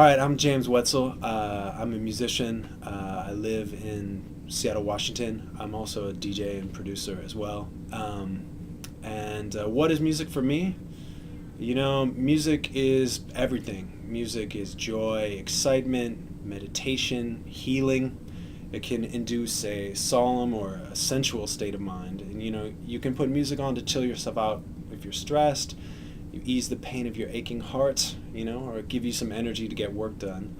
All right, I'm James.Whetzel. I'm a musician. I live in Seattle, Washington. I'm also a DJ and producer as well. And what is music for me? You know, music is everything. Music is joy, excitement, meditation, healing. It can induce a solemn or a sensual state of mind. And you know, you can put music on to chill yourself out if you're stressed. You ease the pain of your aching heart, you know, or give you some energy to get work done.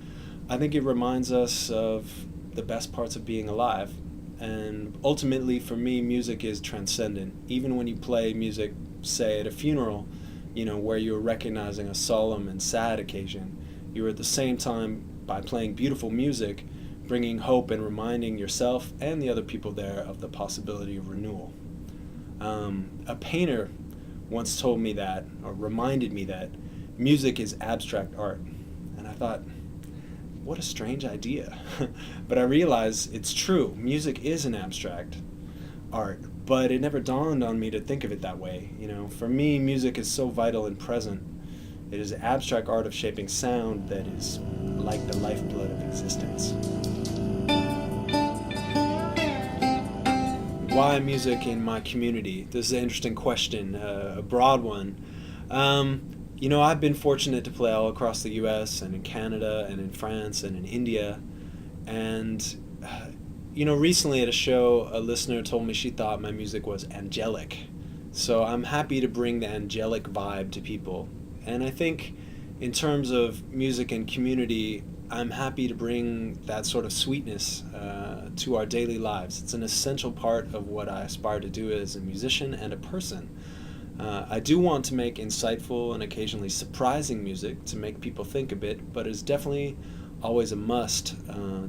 I think it reminds us of the best parts of being alive. And ultimately, for me, music is transcendent. Even when you play music, say at a funeral, you know, where you're recognizing a solemn and sad occasion, you're at the same time, by playing beautiful music, bringing hope and reminding yourself and the other people there of the possibility of renewal. A painter once told me that, or reminded me that, music is abstract art. And I thought, what a strange idea. But I realized it's true. Music is an abstract art, but it never dawned on me to think of it that way. You know, for me, music is so vital and present. It is the abstract art of shaping sound that is like the lifeblood of existence. Why music in my community? This is an interesting question, a broad one. You know, I've been fortunate to play all across the US and in Canada and in France and in India. And, you know, recently at a show, a listener told me she thought my music was angelic. So I'm happy to bring the angelic vibe to people. And I think in terms of music and community, I'm happy to bring that sort of sweetness to our daily lives. It's an essential part of what I aspire to do as a musician and a person. I do want to make insightful and occasionally surprising music to make people think a bit, but it's definitely always a must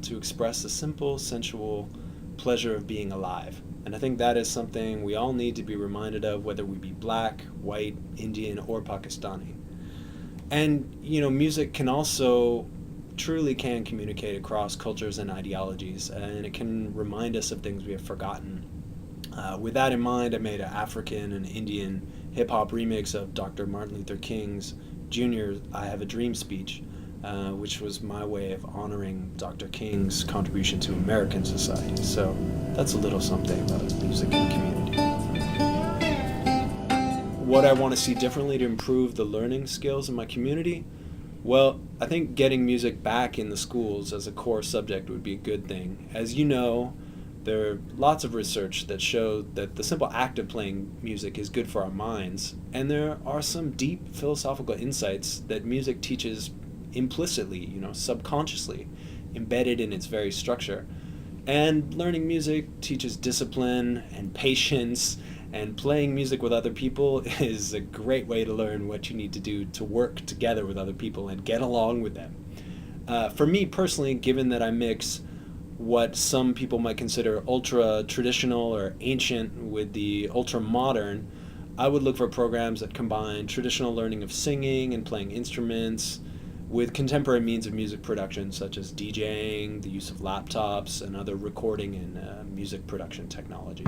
to express the simple, sensual pleasure of being alive. And I think that is something we all need to be reminded of, whether we be black, white, Indian, or Pakistani. And, you know, music can also truly can communicate across cultures and ideologies, and it can remind us of things we have forgotten. With that in mind, I made an African and Indian hip-hop remix of Dr. Martin Luther King's Jr.'s I Have a Dream speech, which was my way of honoring Dr. King's contribution to American society. So that's a little something about music and community. What I want to see differently to improve the learning skills in my community? Well, I think getting music back in the schools as a core subject would be a good thing. As you know, there are lots of research that show that the simple act of playing music is good for our minds, and there are some deep philosophical insights that music teaches implicitly, you know, subconsciously, embedded in its very structure. And learning music teaches discipline and patience, and playing music with other people is a great way to learn what you need to do to work together with other people and get along with them. For me personally, given that I mix what some people might consider ultra-traditional or ancient with the ultra-modern, I would look for programs that combine traditional learning of singing and playing instruments with contemporary means of music production, such as DJing, the use of laptops, and other recording and music production technology.